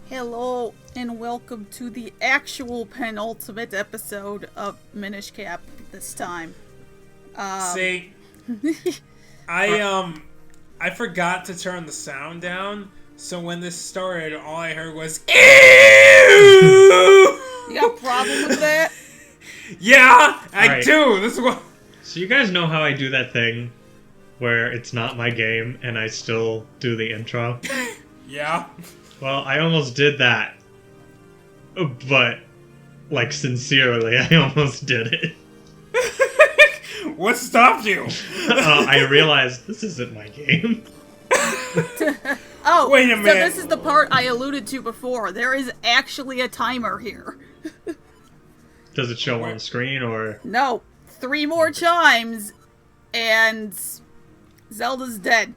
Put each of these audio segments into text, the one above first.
Hello and welcome to the actual penultimate episode of Minish Cap this time. See, I forgot to turn the sound down, so when this started, all I heard was ew! You got a problem with that? Yeah, I Right. do. This is what. So you guys know how I do that thing where it's not my game and I still do the intro? Yeah. Well, I almost did that. But, like, sincerely, I almost did it. What stopped you? I realized this isn't my game. Oh, Wait a so minute. this is the part I alluded to before. There is actually a timer here. Does it show on screen or... No, 3 more chimes and Zelda's dead.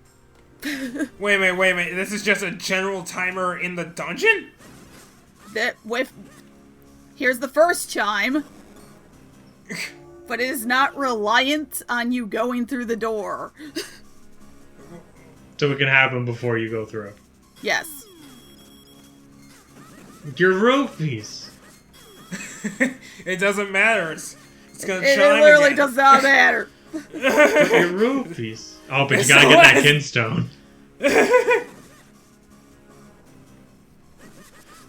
Wait a minute. This is just a general timer in the dungeon? Here's the first chime. But it is not reliant on you going through the door. So it can happen before you go through. Yes. Your rupees! It doesn't matter. It's gonna It chime literally again. does not matter. Your rupees! Oh, but you It's gotta the get that last- kinstone.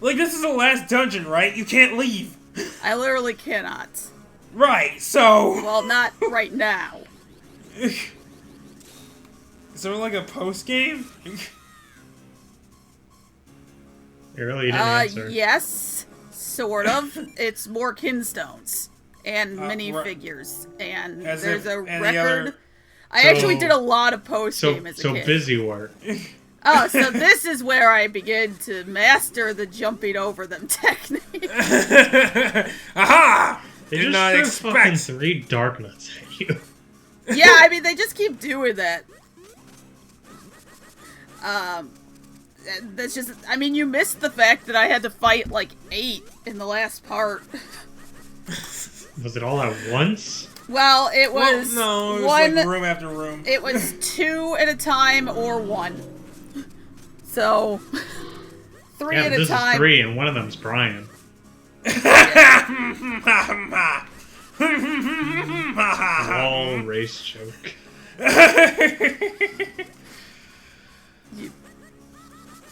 Like, this is the last dungeon, right? You can't leave. I literally cannot. Right, so... Well, not right now. Is there like a post-game? You really didn't answer. Yes, sort of. It's more kinstones and right. minifigures, and As there's if a any record. other- I actually did a lot of post-game as a So kid. busy work. Oh, so this is where I begin to master the jumping over them technique. Aha! They Did just not threw expect. fucking 3 dark nuts at you. Yeah, I mean, they just keep doing that. That's just, I mean, you missed the fact that I had to fight like 8 in the last part. Was it all at once? Well, it Well, was no, it was one. like room after room. It was 2 at a time or 1. So 3 Yeah, at but a this time. is 3 and one of them's Brian. All race joke.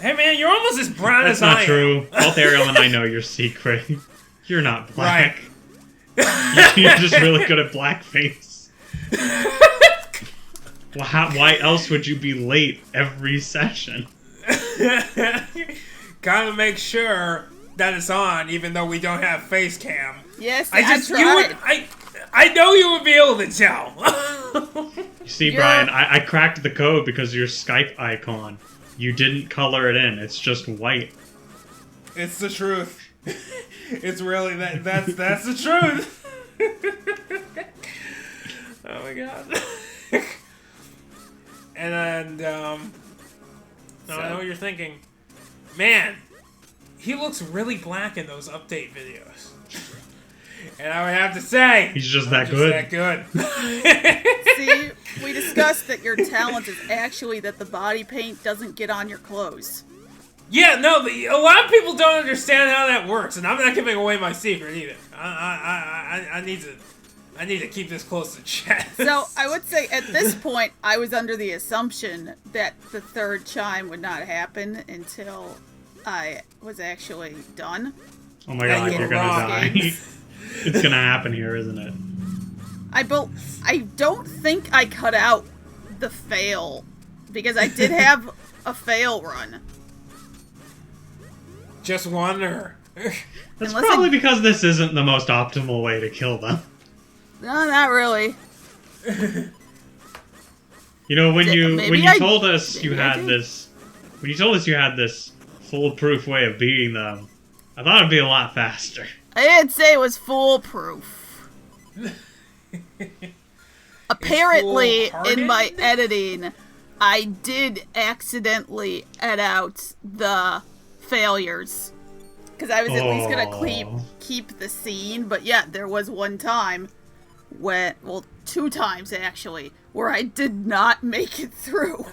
Hey man, you're almost as brown That's as I not am. true. Both Ariel and I know your secret. You're not black. Right. You're just really good at blackface. Well, why else would you be late every session? Gotta make sure that it's on, even though we don't have face cam. Yes, I just tried. you would I know you would be able to tell. You see, You're- Brian, I cracked the code because of your Skype icon. You didn't color it in. It's just white. It's the truth. It's really that's the truth. Oh my god. And I know what you're thinking. Man, he looks really black in those update videos. And I would have to say, He's just I'm that good. That good. See, we discussed that your talent is actually that the body paint doesn't get on your clothes. Yeah, no, a lot of people don't understand how that works, and I'm not giving away my secret either. I need to keep this close to chest. So I would say at this point, I was under the assumption that the 3rd chime would not happen until I was actually done. Oh my Yeah, god, you you're were gonna wrong. die. It's gonna happen here, isn't it? I don't think I cut out the fail because I did have a fail run. Just one, or That's Unless probably because this isn't the most optimal way to kill them. No, not really. You know, when you Maybe I- told us you maybe I had did. this foolproof way of beating them, I thought it'd be a lot faster. I didn't say it was foolproof. Apparently, in my foolhardy? editing, I did accidentally edit out the failures. Because I was at least going to keep the scene. But yeah, there was one time when, well, 2 times actually, where I did not make it through.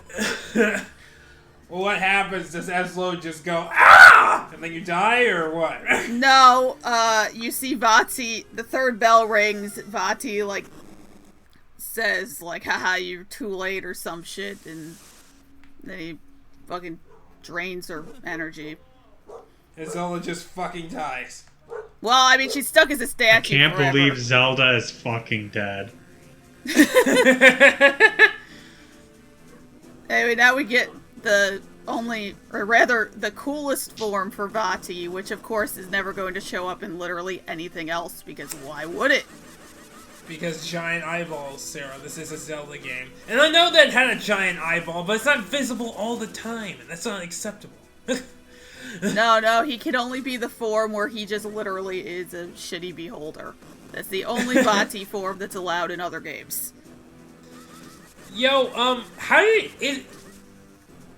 Well, what happens? Does Eslo just go, ah! And then you die, or what? No, you see Vati, the third bell rings, Vati, like, says, like, haha, you're too late or some shit, and then he fucking drains her energy. And Zelda just fucking dies. Well, I mean, she's stuck as a statue I can't forever. believe Zelda is fucking dead. Anyway, now we get the only, or rather, the coolest form for Vati, which of course is never going to show up in literally anything else, because why would it? Because giant eyeballs, Sarah. This is a Zelda game. And I know that had a giant eyeball, but it's not visible all the time, and that's not acceptable. No, he can only be the form where he just literally is a shitty beholder. That's the only Vati form that's allowed in other games. Yo, how did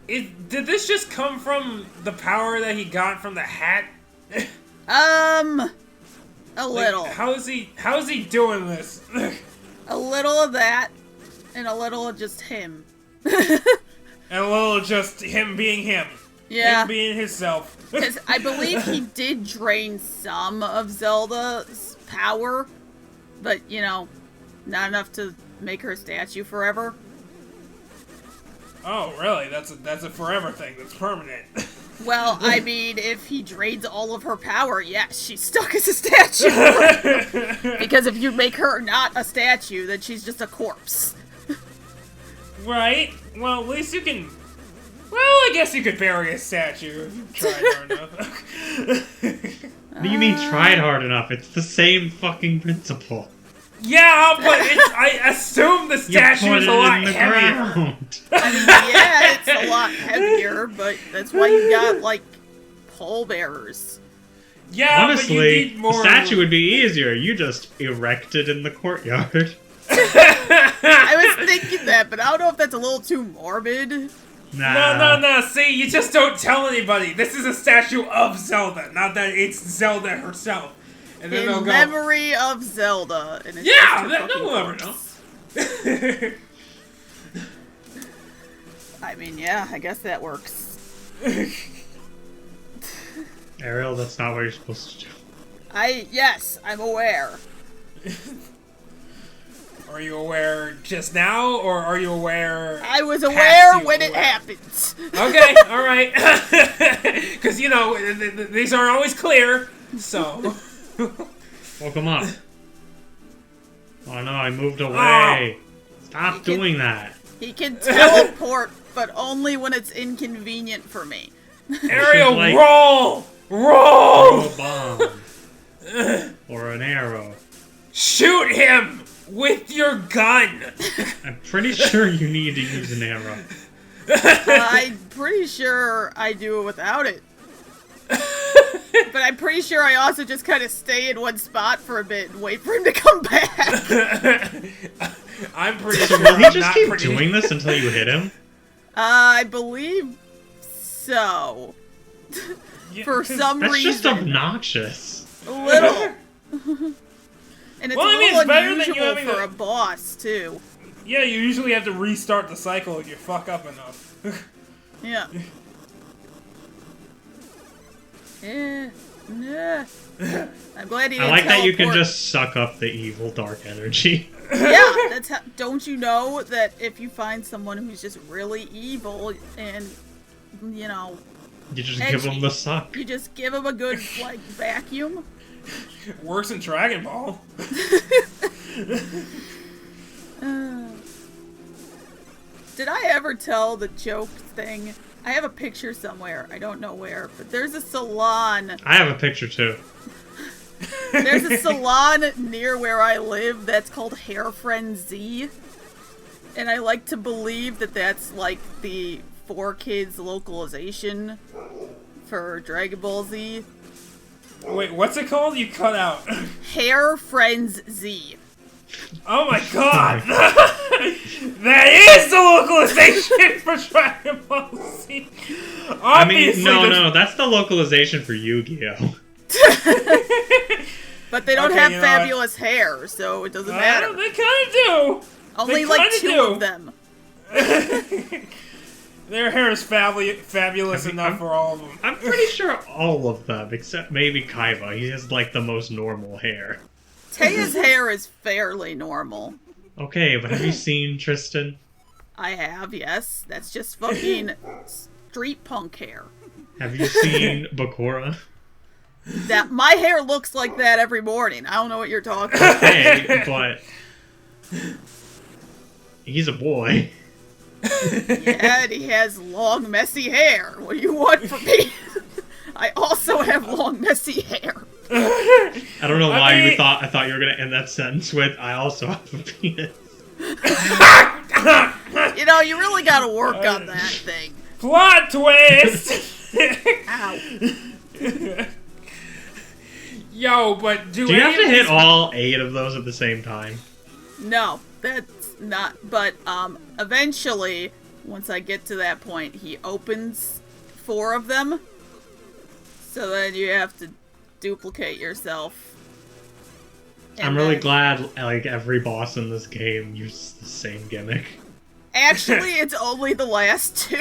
did this just come from the power that he got from the hat? A little. How is he doing this? A little of that, and a little of just him. And a little just him being him. Yeah. Him being himself. Because I believe he did drain some of Zelda's power, but, you know, not enough to make her a statue forever. Oh, really? That's a forever thing. That's permanent. Well, I mean, if he drains all of her power, yes, she's stuck as a statue. Because if you make her not a statue, then she's just a corpse. Right? Well, at least you can... Well, I guess you could bury a statue if you tried hard enough. What do you mean tried hard enough? It's the same fucking principle. Yeah, but I assume the statue is a lot heavier. Ground. I mean, yeah, it's a lot heavier, but that's why you got, like, pallbearers. Yeah, honestly, but you need more... the statue would be easier. You just erect it in the courtyard. I was thinking that, but I don't know if that's a little too morbid. Nah. No. See, you just don't tell anybody. This is a statue of Zelda, not that it's Zelda herself. And then they'll In go, memory of Zelda. And it's yeah, just a no one fucking ever know. corpse. I mean, yeah, I guess that works. Ariel, that's not what you're supposed to do. Yes, I'm aware. Are you aware just now, or are you aware... I was aware when it aware? happens. Okay, alright. Because, you know, these aren't always clear, so... Oh, come on. Oh no, I moved away. Stop doing that. He can teleport, but only when it's inconvenient for me. Ariel, like- roll! Throw Roll! a bomb. Or an arrow. Shoot him with your gun! I'm pretty sure you need to use an arrow. I'm pretty sure I do it without it. But I'm pretty sure I also just kind of stay in one spot for a bit and wait for him to come back. I'm pretty sure Will he I'm just not keep pretty... doing this until you hit him? I believe so. Yeah, For 'cause some That's reason. just obnoxious. A little. And it's Well, a I mean, little it's better than you unusual having for a- a boss, too. Yeah, you usually have to restart the cycle if you fuck up enough. Yeah. Nah. I'm glad he I didn't like that you can teleport. just suck up the evil dark energy. Yeah, that's how. Don't you know that if you find someone who's just really evil and, you know, You just edgy, give them the suck. you just give him a good, like, vacuum? Works in Dragon Ball. Did I ever tell the joke thing? I have a picture somewhere. I don't know where, but there's a salon. I have a picture too. There's a salon near where I live that's called Hair Friend Z. And I like to believe that that's like the 4Kids localization for Dragon Ball Z. Wait, what's it called? You cut out. Hair Friends Z. Oh my god! That is the localization for Dragon Ball Z! I mean, Obviously, no, that's the localization for Yu-Gi-Oh! But they don't Okay, have you know what? fabulous hair, so it doesn't matter. They kinda do! Only they like kinda 2 do. of them. Their hair is fabulous enough for all of them. I'm pretty sure all of them, except maybe Kaiba. He has, like, the most normal hair. Taya's hair is fairly normal. Okay, but have you seen Tristan? I have, yes. That's just fucking street punk hair. Have you seen Bakura? That my hair looks like that every morning. I don't know what you're talking about. Okay, but he's a boy. Yeah, and he has long, messy hair. What do you want from me? I also have long, messy hair. I don't know why I thought you were gonna end that sentence with "I also have a penis." You know, you really gotta work on that thing. Plot twist! Ow. Yo, but do you have to hit all 8 of those at the same time? No, that's not. But eventually, once I get to that point, he opens 4 of them. So then you have to duplicate yourself. I'm really glad, like, every boss in this game uses the same gimmick. Actually, it's only the last 2.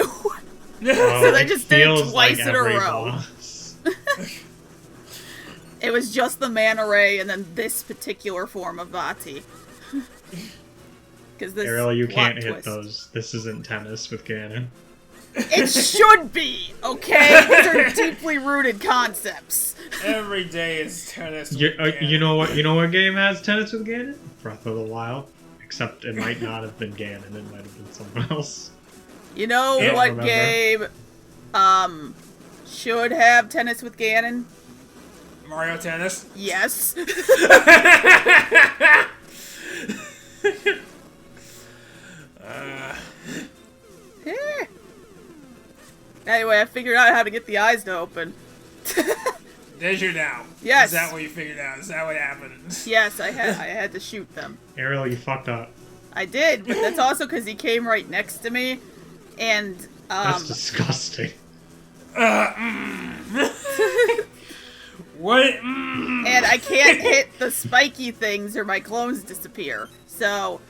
So they just did it twice in a row. Boss. It was just the Manta Ray and then this particular form of Vati. Because this Ariel, you can't twist. hit those. This isn't tennis with Ganon. It should be, okay? These are deeply rooted concepts. Every day is tennis with You Ganon. know what? You know what game has tennis with Ganon? Breath of the Wild. Except it might not have been Ganon. It might have been someone else. You know I what don't game should have tennis with Ganon? Mario Tennis? Yes. Anyway, I figured out how to get the eyes to open. Did you now? Yes. Is that what you figured out? Is that what happened? Yes, I had to shoot them. Ariel, you fucked up. I did, but that's also because he came right next to me, and That's disgusting. What? and I can't hit the spiky things or my clones disappear. So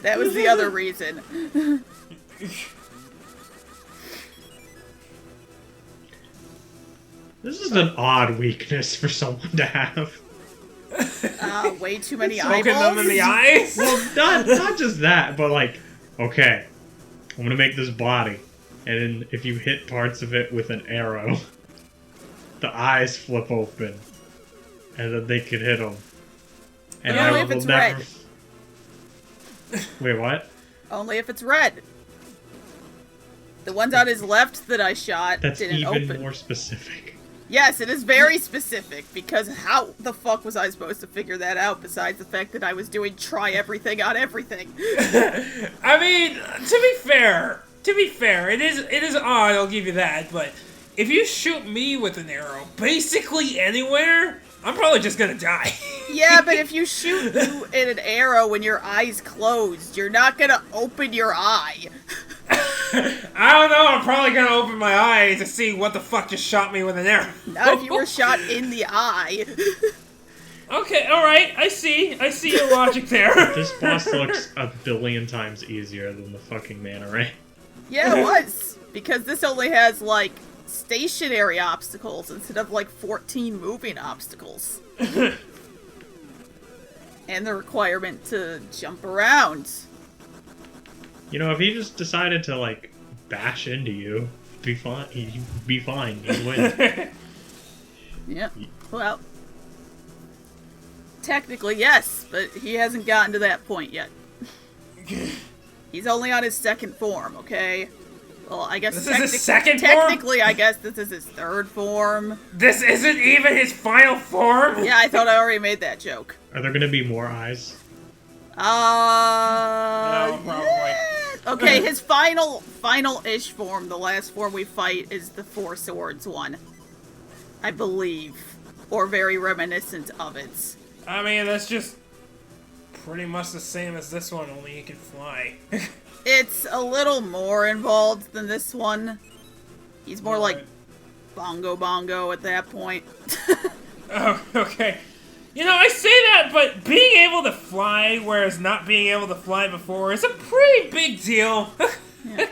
that was the other reason. This is an odd weakness for someone to have. Way too many Poking eyeballs. them in the eyes? Well, not just that, but like, okay, I'm gonna make this body, and then if you hit parts of it with an arrow, the eyes flip open, and then they can hit them. And But only I if will it's never. red. Wait, what? Only if it's red. The ones on his left that I shot That's didn't even open. more specific. Yes, it is very specific, because how the fuck was I supposed to figure that out besides the fact that I was doing try everything on everything? I mean, to be fair, it is odd, I'll give you that, but if you shoot me with an arrow, basically anywhere, I'm probably just gonna die. Yeah, but if you shoot you in an arrow when your eye's closed, you're not gonna open your eye. I don't know, I'm probably gonna open my eyes to see what the fuck just shot me with an arrow. Not if you were shot in the eye. Okay, alright, I see your logic there. This boss looks a billion times easier than the fucking Manta Ray. Yeah, it was. Because this only has, like, stationary obstacles instead of, like, 14 moving obstacles. And the requirement to jump around. You know, if he just decided to, like, bash into you, be fine. He'd be fine. He'd win. Yeah, well, technically yes, but he hasn't gotten to that point yet. He's only on his second form, okay? Well, I guess This is his second form? technically, I guess this is his third form. This isn't even his final form? Yeah, I thought I already made that joke. Are there gonna be more eyes? No, probably. Okay, his final-ish form, the last form we fight, is the Four Swords one. I believe. Or very reminiscent of it. I mean, that's just pretty much the same as this one, only he can fly. It's a little more involved than this one. He's more like Alright. bongo at that point. Oh, okay. You know, I say that, but being able to fly, whereas not being able to fly before, is a pretty big deal. Yeah.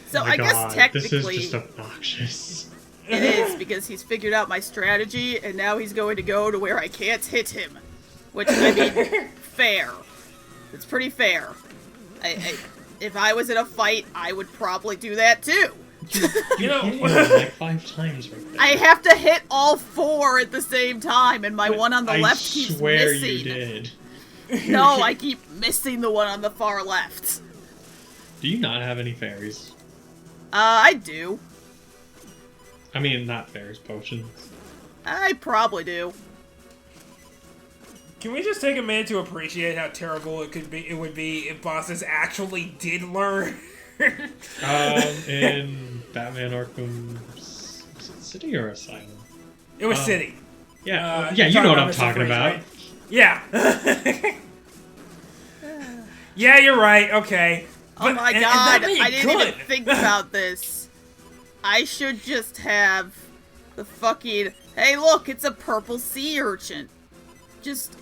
So Oh my I guess God, technically this is just obnoxious. it is, because he's figured out my strategy, and now he's going to go to where I can't hit him. Which, I mean, fair. It's pretty fair. If I was in a fight, I would probably do that too. You know, hit him like 5 times right there. I have to hit all 4 at the same time, and my one on the left keeps I swear missing. you did. No, I keep missing the one on the far left. Do you not have any fairies? I do. I mean, not fairies, potions. I probably do. can we just take a minute to appreciate how terrible it would be if bosses actually did learn? In Batman Arkham, was it City or Asylum? It was City. Yeah, you're you know what talking I'm about Mr. talking Freeze, about. right? Yeah. Yeah, you're right. Okay. Oh my and god, that made I didn't even good. think about this. I should just have the fucking, hey look, it's a purple sea urchin. Just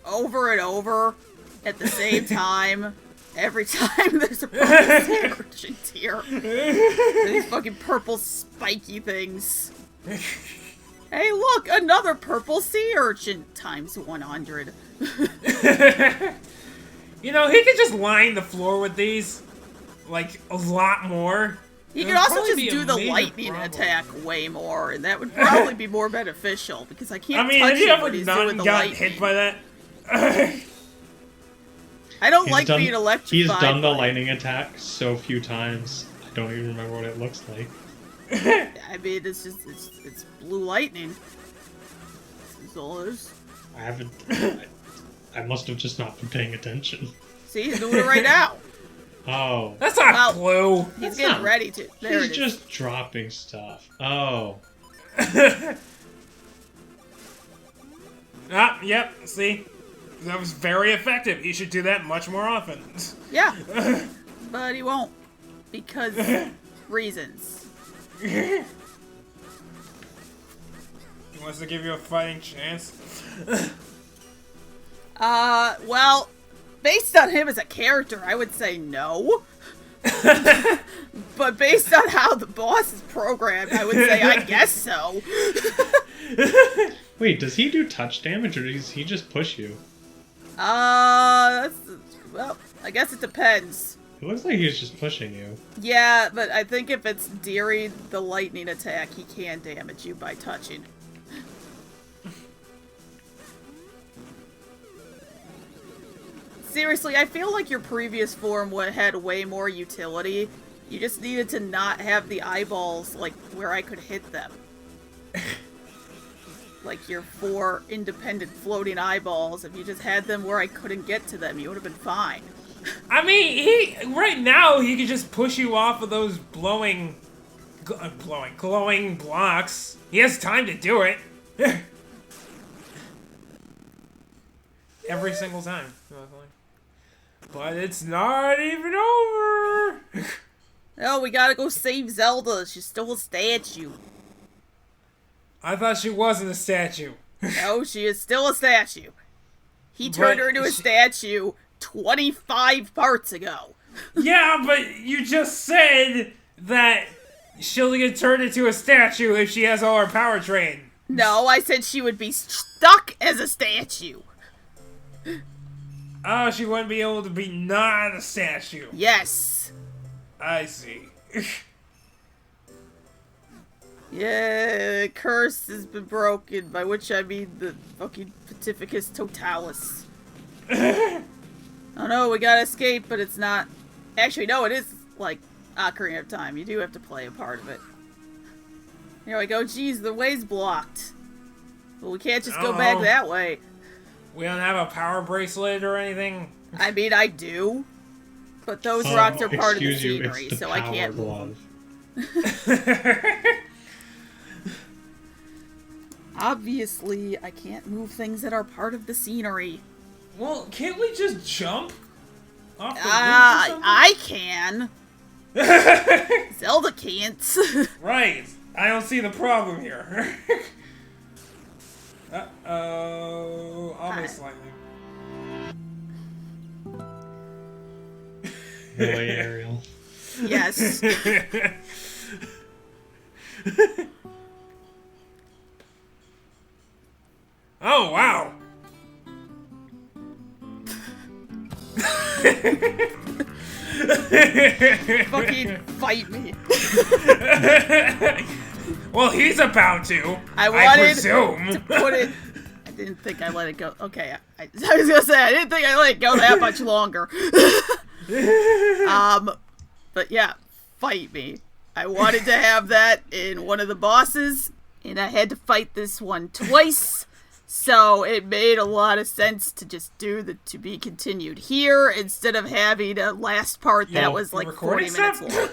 over and over at the same time. Every time there's a purple sea urchin here. These fucking purple spiky things. Hey look, another purple sea urchin times 100. You know, he could just line the floor with these, like, a lot more. You It could would also probably just be a do the major lightning problem. attack way more, and that would probably be more beneficial, because I can't I mean, touch have you him ever when he's doing not the gotten lightning. hit by that? I don't like being electrified. He's done the by it. lightning attack so few times, I don't even remember what it looks like. I mean, it's just, it's blue lightning. This is all it is. I haven't... I must have just not been paying attention. See, he's doing it right now. Oh. That's not Well, blue. He's That's getting not- ready to. There He's it is. just dropping stuff. Oh. Ah, yep, see? That was very effective. You should do that much more often. Yeah. But he won't. Because reasons. He wants to give you a fighting chance. Well, based on him as a character, I would say no. But based on how the boss is programmed, I would say I guess so. Wait, does he do touch damage or does he just push you? Well, I guess it depends. It looks like he's just pushing you. Yeah, but I think if it's during the lightning attack, he can damage you by touching. Seriously, I feel like your previous form had way more utility. You just needed to not have the eyeballs, like, where I could hit them. Like your 4 independent floating eyeballs. If you just had them where I couldn't get to them, you would have been fine. I mean, right now, he could just push you off of those glowing blocks. He has time to do it. Every single time. But it's not even over. Oh, we gotta go save Zelda. She's still a statue. I thought she wasn't a statue. No, she is still a statue. He turned But her into a she- statue 25 parts ago. Yeah, but you just said that she'll get turned into a statue if she has all her power trained. No, I said she would be stuck as a statue. Oh, she wouldn't be able to be not a statue. Yes. I see. Yeah, curse has been broken, by which I mean the fucking Pontificus Totalis. Oh no, we gotta escape, but it's not... Actually, no, it is, like, Ocarina of Time. You do have to play a part of it. Here we go. Geez, the way's blocked. Well, we can't just go back Oh. that way. We don't have a power bracelet or anything. I mean, I do. But those rocks are part of the excuse you, scenery, it's the so I power can't move glove. them. Obviously, I can't move things that are part of the scenery. Well, can't we just jump off the roof or I can. Zelda can't. something? Right. I don't see the problem here. Uh-oh. Almost slightly. Really, Ariel? Yes. Oh, wow. Fucking fight me. Well, he's about to. I wanted presume. to put it. I didn't think I let it go. Okay, I was gonna say I didn't think I let it go that much longer. But yeah, fight me. I wanted to have that in one of the bosses, and I had to fight this one twice. So it made a lot of sense to just do the to be continued here instead of having a last part that was like 40 minutes long.